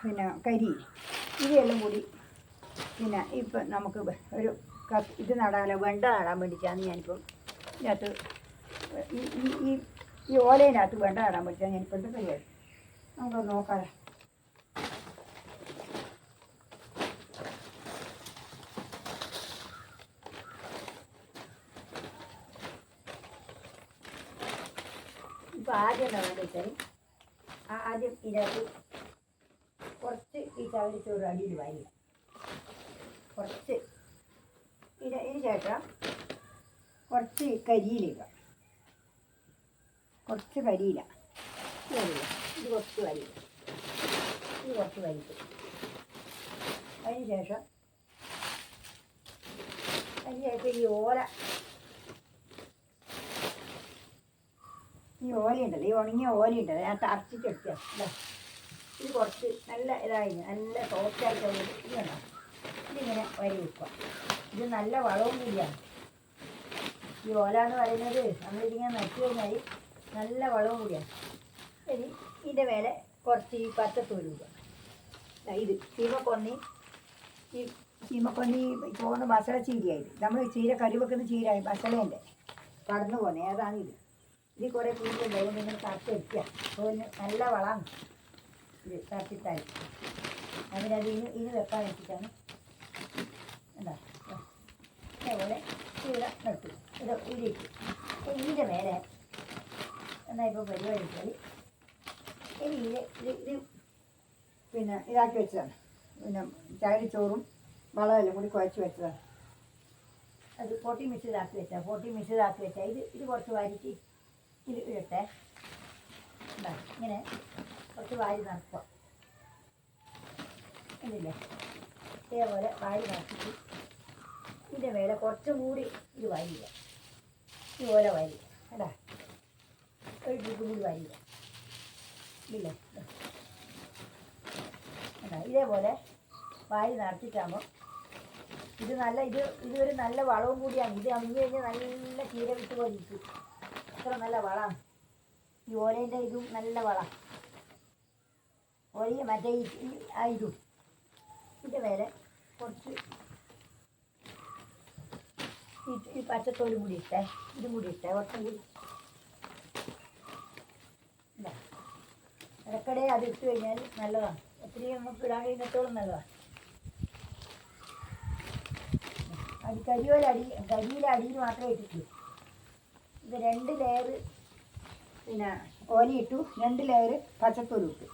പിന്നെ കരി ഇവയെല്ലാം കൂടി പിന്നെ ഇപ്പം നമുക്ക് ഒരു ഇത് നടാനോ വെണ്ട നടാൻ വേണ്ടിയിട്ടാണ് ഞാനിപ്പം ഇതിനകത്ത് ഈ ഓലയിനകത്ത് വെണ്ട നടാൻ വേണ്ടിയിട്ടാണ് ഞാനിപ്പോൾ എന്താ പരിപാടി നമുക്ക് നോക്കാം. ഇപ്പോൾ ആദ്യം എന്താ വേണ്ടത് വെച്ചാൽ ആദ്യം ഇതിനകത്ത് കുറച്ച് ഈ ചകിരിച്ചോറ് അടിയിൽ വാരില്ല, കുറച്ച് ഇതിന് ശേഷം കുറച്ച് കരിയിലിടുക, കുറച്ച് കരിയില ഇത് കുറച്ച് വരിക, ഇത് കുറച്ച് വരിക്കും. അതിന് ശേഷം ഈ ഓലയുണ്ടല്ലോ, ഈ ഉണങ്ങിയ ഓലയുണ്ടല്ലോ, ഞാൻ തറച്ചിട്ടെടുക്കുക. ഇത് കുറച്ച് നല്ല ഇതായി നല്ല സോഫ്റ്റായിട്ട് ഇത് വേണം. ഇതിങ്ങനെ വരി വെക്കുക. ഇത് നല്ല വളവും കൂടിയാണ്. ഈ ഓല എന്ന് പറയുന്നത് നമ്മളിതിങ്ങനെ നട്ടു കഴിഞ്ഞാൽ നല്ല വളവും കൂടിയാണ്. ഇനി ഇതിൻ്റെ മേലെ കുറച്ച് ഈ പച്ചത്തോല് ഇടുക. ഇത് ചീമക്കൊന്നി പോകുന്ന ബസള ചീരയായിട്ട് നമ്മൾ ചീര കറി വെക്കുന്ന ചീരയായി ബസളേൻ്റെ കടന്നു പോകുന്നത് ഏതാണ് ഇത്. ഇത് കുറേ പുല്ലുണ്ട്, അതുകൊണ്ട് നിങ്ങൾ തറച്ചെടുക്കുക. തോലിന് നല്ല വളമാണ് ഇത് തറച്ചിട്ടാൽ. അതിനത് ഇനി വെക്കാൻ വെച്ചിട്ടാണ് എന്താ അതേപോലെ ചീര നട്ടു ഇത് ഇതിട്ട് ഇതിൻ്റെ മേലെ എന്നാ ഇപ്പോൾ പരിപാടി വെച്ചാൽ ഇനി ഇത് പിന്നെ ഇതാക്കി വെച്ചതാണ്. പിന്നെ ചകിരിച്ചോറും വളമെല്ലാം കൂടി കുഴച്ച് വെച്ചതാണ്. അത് പൊട്ടി മിക്സ് ഇതാക്കി വെച്ചാൽ ഇത് കുറച്ച് വാരിച്ച് ഇത് ഇടട്ടെ. ഇങ്ങനെ കുറച്ച് വാരി നടക്കുക ഇല്ലേ, ഇതേപോലെ വാരി നടത്തിട്ട് ഇതിൻ്റെ മേലെ കുറച്ചും കൂടി ഇത് വാരിയില്ല, ഇതുപോലെ വാരി അല്ല ഒരു ട്രിപ്പും കൂടി വാരിയില്ല ഇല്ലേ. ഇതേപോലെ വാരി നടത്തിട്ടാകുമ്പോൾ ഇതൊരു നല്ല വളവും കൂടിയാണ്. ഇത് അമിഞ്ഞ് കഴിഞ്ഞാൽ നല്ല ചീര വിട്ട് പോലെ ഇരിക്കും. അത്ര നല്ല വളമാണ് ഈ ഓലേൻ്റെ. ഇതും നല്ല വളം ഓലയും മറ്റേ ഇതും. ഇതിൻ്റെ മേലെ കുറച്ച് ഈ പച്ചത്തോലും കൂടി ഇട്ടേ, ഇതും കൂടി ഇട്ടേ കുറച്ചും കൂടി ഇടയ്ക്കിടെ അത് ഇട്ട് കഴിഞ്ഞാൽ നല്ലതാണ്. ഒത്തിരി നമുക്ക് ഇടാൻ കഴിയുന്നിടത്തോളം നല്ലതാണ്. അത് കരിയിലെ അടിയിൽ മാത്രമേ ഇട്ടിട്ടുള്ളൂ. ഇത് 2 ലെയർ പിന്നെ ഓലയിട്ടു, 2 ലെയർ പച്ചത്തോലും ഇട്ടു.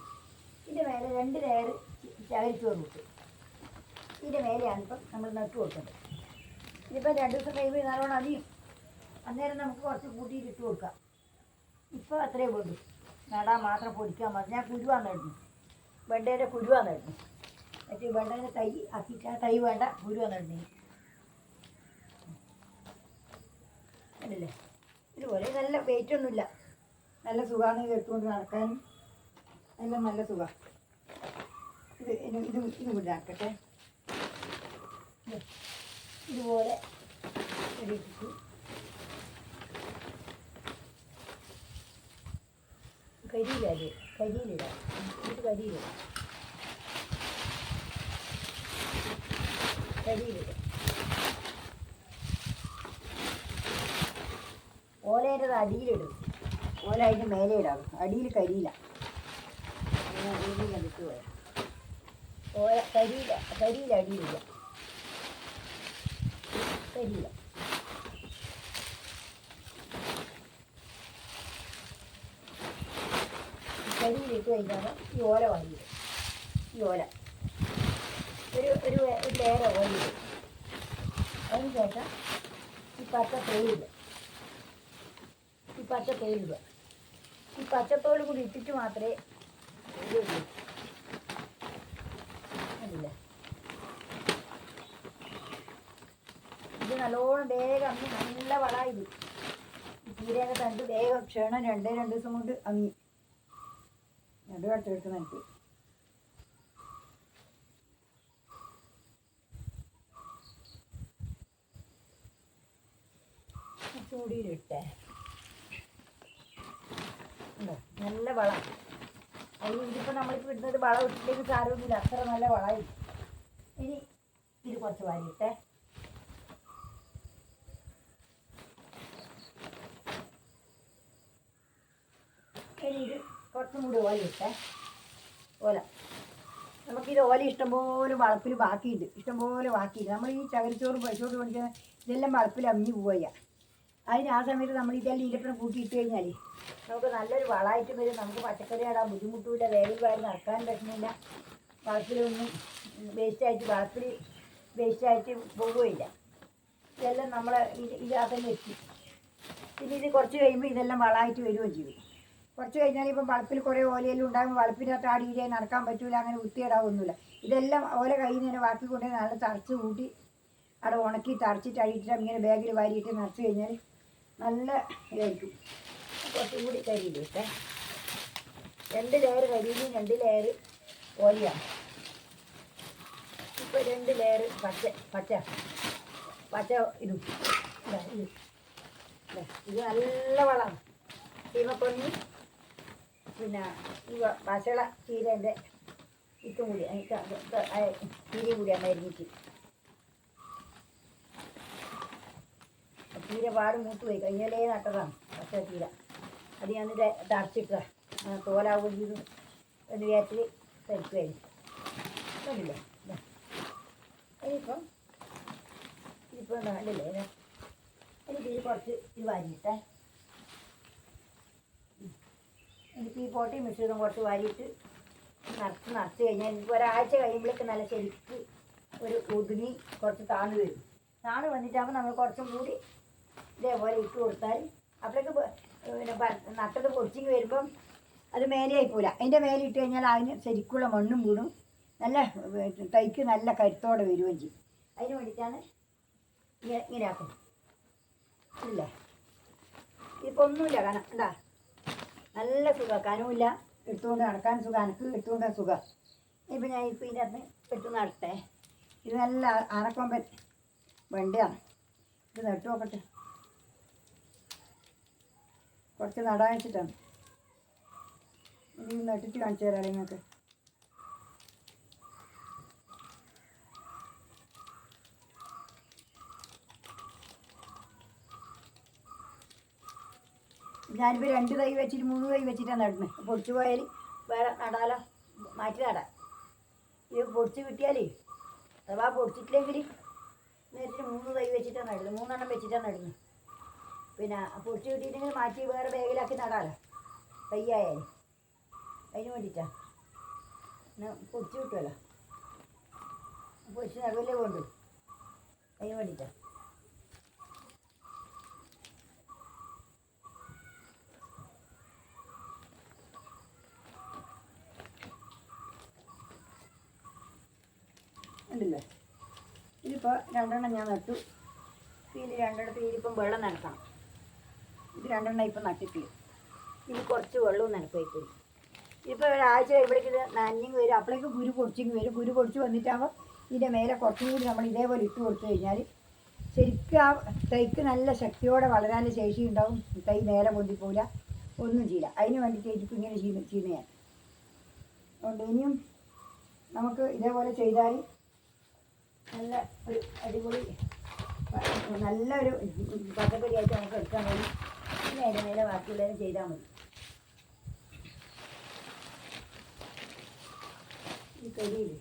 ഇതിൻ്റെ മേലെ 2 ലെയർ ചകിരിച്ചോറും ഇട്ടു. ഇതിൻ്റെ മേലെയാണ് ഇപ്പം നമ്മൾ നട്ടു കൊടുക്കുന്നത്. ഇതിപ്പോൾ 2 ദിവസം കഴിയുമ്പോൾ നല്ലോണം അധികം, അന്നേരം നമുക്ക് കുറച്ച് കൂട്ടിയിട്ട് ഇട്ട് കൊടുക്കാം. ഇപ്പോൾ അത്രയേ വേണ്ടു, നടാൻ മാത്രം പൊടിക്കാൻ മതി. ഞാൻ കുരുവാന്നായിരുന്നു, വെണ്ടേൻ്റെ കുരുവാന്നായിരുന്നു. മറ്റേ വെണ്ടേൻ്റെ തൈ ആക്കിയിട്ട് തൈ വേണ്ട, കുരുവാന്നിരുന്നു. അല്ലേ ഇതുപോലെ നല്ല വെയിറ്റൊന്നുമില്ല, നല്ല സുഖമാണ് എടുത്തുകൊണ്ട് നടക്കാനും എല്ലാം നല്ല സുഖമാണ്. ഇത് കൂടി നടക്കട്ടെ. ഇതുപോലെ ഇട്ടിട്ട് കരിയിലിടാം. ഇത് കരിയിലിടാം. ഓലേൻ്റെ അടിയിലിടും, ഓല അതിൻ്റെ മേലെ ഇടാം. അടിയിൽ കരിയില്ല, വിട്ടു പോയാൽ ഓല കരിയില്ല അടിയിലില്ല, കരിയില്ല. കരിയിലിട്ട് കഴിഞ്ഞാൽ ഈ ഓല വാങ്ങിയിടും. ഈ ഓല ഒരു ലേര ഓലയിടും. അതിന് ശേഷം ഈ പച്ചത്തോലിടുക. ഈ പച്ചത്തോല് കൂടി ഇട്ടിട്ട് മാത്രമേ ഇടുള്ളൂ. അല്ല ഇത് നല്ലോണം വേഗം അമ്മി, നല്ല വളമാണ് ഇത്. ഈ ചീരയൊക്കെ തണ്ട് വേഗം ക്ഷണം 2 ദിവസം കൊണ്ട് അമ്മി നടുവടുത്തെടുത്ത് നട്ടി. ചൂടിയിലിട്ടേ നല്ല വളം. അതിന് ഇതിപ്പോൾ നമ്മളിപ്പോൾ ഇടുന്നത് വളം ഇട്ടില്ലെങ്കിൽ സാരമൊന്നുമില്ല, അത്ര നല്ല വളമായി. ഇനി ഇത് കുറച്ച് വാരിയിട്ടേ. ഇനി ഇത് കുറച്ചും കൂടി ഓല ഇട്ടേ. ഓല നമുക്കിത് ഓല ഇഷ്ടംപോലെ വളപ്പിൽ ബാക്കിയുണ്ട്, ഇഷ്ടംപോലെ ബാക്കിയുണ്ട്. നമ്മൾ ഈ ചകരിച്ചോറും പശുവോട് മേടിക്കുന്ന ഇതെല്ലാം വളപ്പിൽ അമ്മിഞ്ഞ് പോവുക. അതിന് ആ സമയത്ത് നമ്മൾ ഇതെല്ലാം ഈരപ്പനം കൂട്ടിയിട്ട് കഴിഞ്ഞാൽ നമുക്ക് നല്ലൊരു വളമായിട്ട് വരും. നമുക്ക് പച്ചക്കറി നടാൻ ബുദ്ധിമുട്ടില്ല, വേലിൽ വാരി നടക്കാൻ പറ്റുന്നില്ല, വളപ്പിലൊന്നും വളപ്പിൽ വേസ്റ്റായിട്ട് പോവുകയില്ല. ഇതെല്ലാം നമ്മൾ ഇതിനകത്ത് തന്നെ എത്തി. പിന്നെ ഇത് കുറച്ച് കഴിയുമ്പോൾ ഇതെല്ലാം വളമായിട്ട് വരികയും ചെയ്യും. കുറച്ച് കഴിഞ്ഞാൽ ഇപ്പം വളപ്പിൽ കുറേ ഓലയെല്ലാം ഉണ്ടാകുമ്പോൾ വളപ്പിനകത്ത് ആടിയിലേ നടക്കാൻ പറ്റില്ല, അങ്ങനെ വൃത്തിയിടാവൊന്നുമില്ല. ഇതെല്ലാം ഓല കയ്യിൽ നിന്ന് ബാക്കി കൊണ്ടുപോയി നല്ല തറച്ച് കൂട്ടി അവിടെ ഉണക്കി തറച്ചിട്ട് അഴിച്ചിട്ട് ഇങ്ങനെ ബാഗിൽ വാരിയിട്ട് നിറച്ച് കഴിഞ്ഞാൽ നല്ല ഇതായിരിക്കും. കുറച്ചും കൂടി കരിയിലിട്ടെ. 2 ലെയർ കരിയിലും 2 ലെയർ ഓലയാണ്. ഇപ്പോൾ 2 ലെയർ പച്ച ഇതും ഇത് നല്ല വളമാണ്. ചീമപ്പൊന്നി പിന്നെ ഈ പശള ചീരേൻ്റെ ഇത്തും കൂടി ചീരയും കൂടിയാണ് മരുന്നിട്ട്. ചീര പാട് മൂത്ത് പോയി, കഴിഞ്ഞാലേ നട്ടതാണ് പച്ച ചീര. അത് ഞാൻ തറച്ചിട്ട തോലാവുകയും ചെയ്തു എന്ന് വിചാരിച്ചിട്ട് തരിക്കുമായിരുന്നു. കണ്ടില്ലേ? ഇതിപ്പം കണ്ടില്ലേ? എനിക്ക് ഇത് കുറച്ച് ഇത് വാരിയിട്ടേ. എനിക്ക് ഈ പോട്ടിയും മിശ്രിതം കുറച്ച് വാരിയിട്ട് നിറച്ച് കഴിഞ്ഞാൽ എനിക്ക് ഒരാഴ്ച കഴിയുമ്പോഴേക്ക് നല്ല ശരിക്ക് ഒരു ഒതുങ്ങി കുറച്ച് താണു വരും. താണു വന്നിട്ടാകുമ്പോൾ നമ്മൾ കുറച്ചും കൂടി ഇതേപോലെ ഇട്ട് കൊടുത്താൽ അപ്പോഴേക്ക് പിന്നെ നട്ടത് പൊടിച്ചിങ്ങ് വരുമ്പം അത് മേലെയായി പോല. അതിൻ്റെ മേലെ ഇട്ട് കഴിഞ്ഞാൽ അതിന് ശരിക്കുള്ള മണ്ണും വീടും നല്ല തൈക്ക് നല്ല കരുത്തോടെ വരികയും ചെയ്യും. അതിന് വേണ്ടിയിട്ടാണ് ഇങ്ങനെ ആക്കുന്നത്. ഇല്ല ഇതിപ്പോൾ ഒന്നുമില്ല, കാരണം എന്താ നല്ല സുഖം, കനവുമില്ല, എടുത്തുകൊണ്ട് നടക്കാൻ സുഖം, എനിക്ക് എടുത്തുകൊണ്ട് സുഖം. ഇപ്പം ഞാൻ ഇപ്പോൾ ഇതിനകത്ത് എടുത്ത് നടട്ടെ. ഇത് നല്ല അനക്കൊമ്പൻ വെണ്ടയാണ്. ഇത് നട്ടു നോക്കട്ടെ, കുറച്ച് നടാൻ വെച്ചിട്ടാണ്. ഇനി നട്ടിട്ട് കാണിച്ചു തരാം നിങ്ങൾക്ക്. ഞാനിപ്പോൾ 2 തൈ വെച്ചിട്ട് 3 തൈ വെച്ചിട്ടാണ് നടുന്നത്. പൊടിച്ചു പോയാൽ വേറെ നടാലോ, മാറ്റി നടാം. ഇത് പൊടിച്ച് കിട്ടിയാൽ അഥവാ പൊടിച്ചിട്ടില്ലെങ്കിൽ നേരത്തിന് 3 തൈ വെച്ചിട്ടാണ് നടുന്നത്, 3 എണ്ണം വെച്ചിട്ടാണ് നടുന്നത്. പിന്നെ പൊടിച്ച് കിട്ടിയിട്ടെങ്കിൽ മാറ്റി വേറെ ബാഗിലാക്കി നടാലോ തൈ ആയാലും. അതിന് വേണ്ടിയിട്ടാണ് പൊടിച്ച് കിട്ടുമല്ലോ, പൊടിച്ച് നടുവല്ലേ കൊണ്ടു, അതിന് വേണ്ടിയിട്ടാണ്. ഉണ്ടല്ലേ? ഇതിപ്പോൾ 2 എണ്ണം ഞാൻ നട്ടു. പിന്നെ 2 എണ്ണത്തിൽ ഇതിപ്പം വെള്ളം നനക്കണം. ഇത് 2 എണ്ണം ഇപ്പം നട്ടിട്ടില്ല. ഇത് കുറച്ച് വെള്ളവും നനപ്പായിപ്പോയി. ഇപ്പോൾ ഒരാഴ്ച ഇവിടേക്ക് ഇത് നനഞ്ഞിങ് വരും, അപ്പോഴേക്ക് കുരു പൊടിച്ചിങ് വരും. കുരു പൊടിച്ച് വന്നിട്ടാകുമ്പോൾ ഇതിൻ്റെ മേലെ കുറച്ചും കൂടി നമ്മൾ ഇതേപോലെ ഇട്ട് കൊടുത്തു കഴിഞ്ഞാൽ ശരിക്കും ആ തൈക്ക് നല്ല ശക്തിയോടെ വളരാൻ ശേഷി ഉണ്ടാവും. തൈ നേരെ പൊന്തിപ്പോല, ഒന്നും ചെയ്യില്ല. അതിന് വേണ്ടിയിട്ട് ഇരിക്കും ഇങ്ങനെ ചെയ്യുന്ന ഞാൻ. അതുകൊണ്ട് ഇനിയും നമുക്ക് ഇതേപോലെ ചെയ്താൽ നല്ല ഒരു അടിപൊളി നല്ലൊരു പച്ചക്കറിയായിട്ട് നമുക്ക് എടുക്കാൻ മതി. പിന്നെ അതിൻ്റെ മേലെ ബാക്കിയുള്ളതും ചെയ്താൽ മതി. ഈ കരിയിൽ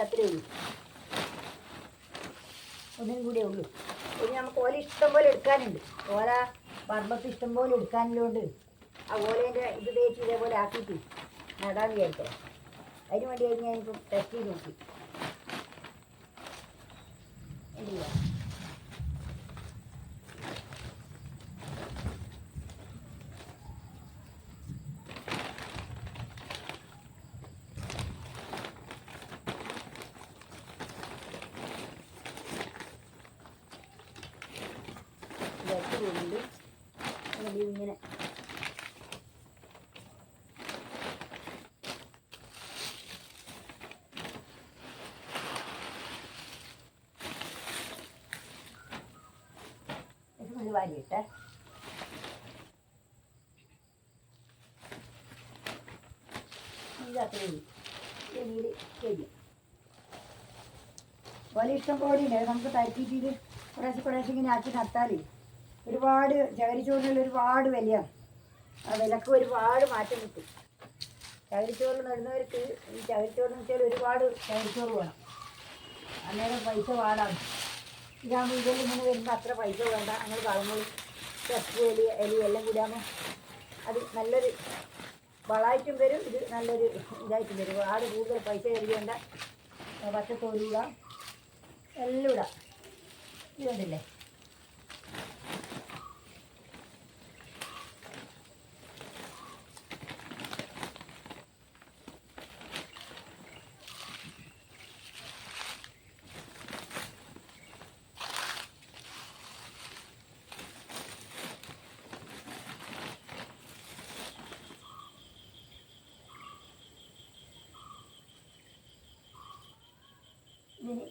അത്രയേ ഉള്ളൂ, ഒന്നും കൂടിയേ ഉള്ളൂ. ഇനി നമുക്ക് ഓല ഇഷ്ടം പോലെ എടുക്കാനുണ്ട്. ഓല പറമ്പത്ത് ഇഷ്ടം പോലെ എടുക്കാനുള്ളതുകൊണ്ട് ആ ഓലേൻ്റെ ഇത് തേച്ച് ഇതേപോലെ ആക്കിയിട്ട് നടാൻ വിചാരിക്കാം. അതിന് വേണ്ടി കഴിഞ്ഞ് ഞാനിപ്പം ടെസ്റ്റ് ചെയ്ത് നോക്കി. ഇല്ല വേണ്ടി ഇങ്ങനെ വാരിയിട്ടെ ഇതത്രയും ചെടിയിൽ ശരി പോലെ ഇഷ്ടം പോലെ ഉണ്ട്. നമുക്ക് തരത്തിയിട്ട് ഇത് കുറേശ്ശെ ഇങ്ങനെ ആക്കി നട്ടാൽ ഒരുപാട് ചകിരിച്ചോറിനുള്ള ഒരുപാട് വിലയാണ്. ആ വിലക്ക് ഒരുപാട് മാറ്റം കിട്ടും. ചകിരിച്ചോറ് നടുന്നവർക്ക് ഈ ചകിരിച്ചോറെന്ന് വെച്ചാൽ ഒരുപാട് ചകിരിച്ചോറ് വേണം, അന്നേരം പൈസ പാടാണ്. ഇതാകുമ്പോൾ ഇതിൽ ഇങ്ങനെ വരുമ്പോൾ അത്ര പൈസ വേണ്ട. നമ്മൾ കളങ്ങളും ചപ്പ് എലി എല്ലാം കൂടിയാകുമ്പോൾ അത് നല്ലൊരു വളമായിട്ടും വരും, ഇത് നല്ലൊരു ഇതായിട്ടും വരും. ഒരുപാട് കൂടുതൽ പൈസ കരുതേണ്ട. പച്ചത്തോലിടുക, എല്ലാം ഇടാം. ഇത് കണ്ടില്ലേ?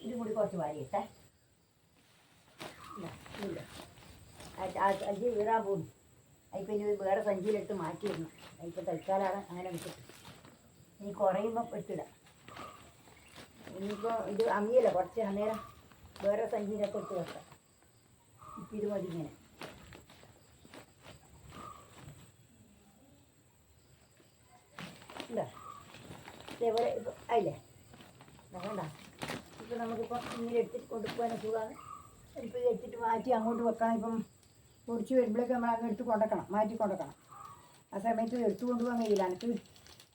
ഇത് കൂടി കുറച്ച് വാരിയിട്ടെ. അഞ്ച് വീറാൻ പോകുന്നു. അതിപ്പോൾ ഇനി വേറെ സഞ്ചിയിലിട്ട് മാറ്റിയിരുന്നു. അതിപ്പോൾ തൽക്കാലമാണ് അങ്ങനെ വെച്ചിട്ട്. ഇനി കുറയുമ്പോൾ എടുത്തിടാം. ഇനിയിപ്പോൾ ഇത് അമ്മിയല്ല, കുറച്ച് അന്നേരം വേറെ സഞ്ചിയിലൊക്കെ ഇട്ട് വെക്കാം. ഇപ്പം ഇത് മതി ഇങ്ങനെ. ഇല്ല ഇതേപോലെ ഇപ്പം ആയില്ലേ? വേണ്ട, ഇപ്പം നമുക്കിപ്പം ഇങ്ങനെ എടുത്തിട്ട് കൊണ്ടുപോകാൻ സുഖമാണ്. ഇപ്പം ഇത് എടുത്തിട്ട് മാറ്റി അങ്ങോട്ട് വെക്കണം. ഇപ്പം പൊടിച്ച് വരുമ്പോഴേക്ക് നമ്മൾ അങ്ങ് എടുത്ത് കൊണ്ടുവക്കണം, മാറ്റി കൊണ്ടുവക്കണം. ആ സമയത്ത് എടുത്തു കൊണ്ടുപോകാൻ കഴിയില്ല. എനിക്ക്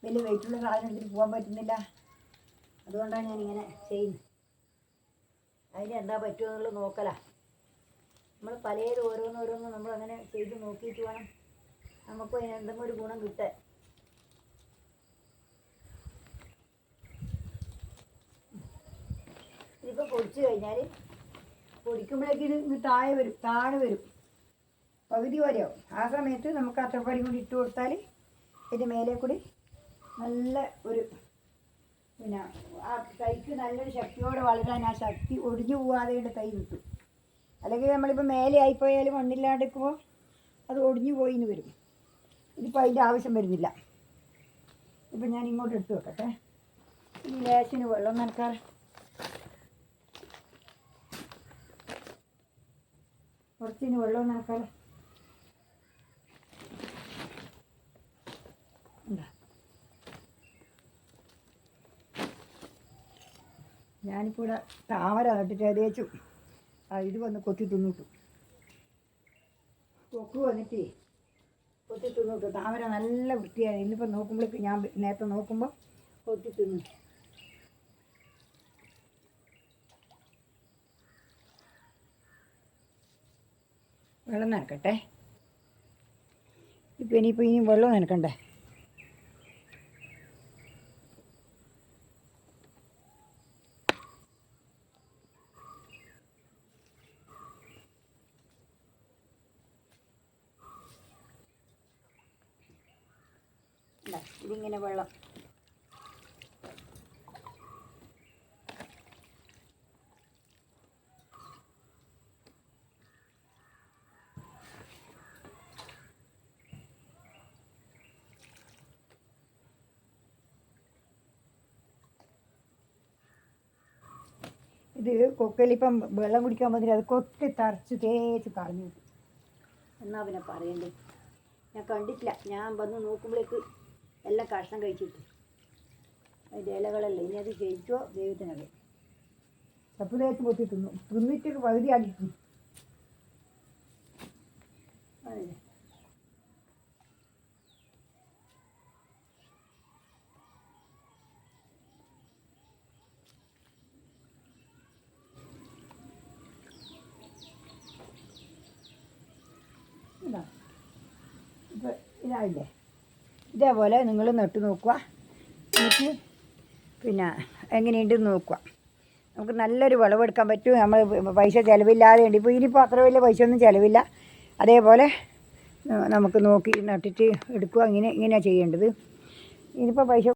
വലിയ വെയിറ്റുള്ള സാധനം എടുത്തിട്ട് പോകാൻ പറ്റുന്നില്ല. അതുകൊണ്ടാണ് ഞാനിങ്ങനെ ചെയ്യുന്നത്. അതിന് എന്താ പറ്റുമോ എന്നുള്ളത് നോക്കലാണ്. നമ്മൾ പലരും ഓരോന്നോരോന്നും നമ്മളങ്ങനെ ചെയ്ത് നോക്കിയിട്ട് വേണം നമുക്ക് അതിന് എന്തെങ്കിലും ഒരു ഗുണം കിട്ടാൻ. ഇതിപ്പോൾ പൊടിച്ച് കഴിഞ്ഞാൽ പൊടിക്കുമ്പോഴേക്ക് ഇത് താഴെ വരും, പകുതി വരെയാവും. ആ സമയത്ത് നമുക്ക് അത്രപ്പടി കൂടി ഇട്ട് കൊടുത്താൽ ഇതിൻ്റെ മേലെ കൂടി നല്ല ഒരു പിന്നെ ആ തൈക്ക് നല്ലൊരു ശക്തിയോടെ വളരാൻ ആ ശക്തി ഒടിഞ്ഞു പോകാതെ തൈ കിട്ടും. അല്ലെങ്കിൽ നമ്മളിപ്പോൾ മേലെ ആയിപ്പോയാലും മണ്ണില്ലാണ്ടിരിക്കുമ്പോൾ അത് ഒടിഞ്ഞു പോയിന്ന് വരും. ഇതിപ്പോൾ അതിൻ്റെ ആവശ്യം വരുന്നില്ല. ഇപ്പം ഞാൻ ഇങ്ങോട്ട് എടുത്ത് വെക്കട്ടെ. ഈ ലേശിന് വെള്ളം നനക്കാറ് കുറച്ചിന് വെള്ളം നനക്കാറ് എന്താ. ഞാനിപ്പോൾ ഇവിടെ താമര നട്ടിട്ട് ഏകദേശം ഇത് വന്ന് കൊത്തി തിന്നിട്ടു. കൊക്ക് വന്നിട്ട് കൊത്തി തിന്നിട്ടു. താമര നല്ല വൃത്തിയായി. ഇന്നിപ്പോൾ നോക്കുമ്പോഴേക്ക് ഞാൻ നേരത്തെ നോക്കുമ്പോൾ കൊത്തി തിന്നു. വെള്ളം നനക്കട്ടെ. ഇനിയിപ്പോൾ വെള്ളം നനക്കണ്ടേ? ഇതിങ്ങനെ വെള്ളം ഇത് കൊക്കലിപ്പം വെള്ളം കുടിക്കാൻ പറ്റില്ല. അത് കൊത്തി തറച്ച് തേച്ച് കളഞ്ഞു എന്നാ പിന്നെ പറയണ്ടേ. ഞാൻ കണ്ടിട്ടില്ല. ഞാൻ വന്ന് നോക്കുമ്പോഴേക്ക് എല്ലാം കഷ്ണം കഴിച്ചിട്ട് അതിൻ്റെ ഇലകളല്ലേ. ഇനി അത് ജയിച്ചോ ദൈവത്തിനറിയാം. ചപ്പ് തേച്ച് പൊത്തി തിന്നിട്ട് പകുതി അടിക്കും. അതെ, ഇതാ ഇപ്പം ഇതായില്ലേ. ഇതേപോലെ നിങ്ങൾ നട്ട് നോക്കുക. എന്നിട്ട് പിന്നെ എങ്ങനെയുണ്ടെന്ന് നോക്കുക. നമുക്ക് നല്ലൊരു വിളവെടുക്കാൻ പറ്റും. നമ്മൾ പൈസ ചിലവില്ലാതെ ഉണ്ട്. ഇപ്പോൾ ഇനിയിപ്പോൾ അത്ര വലിയ പൈസ ഒന്നും ചിലവില്ല. അതേപോലെ നമുക്ക് നോക്കി നട്ടിട്ട് എടുക്കുക. ഇങ്ങനെയാണ് ചെയ്യേണ്ടത്. ഇനിയിപ്പോൾ പൈസ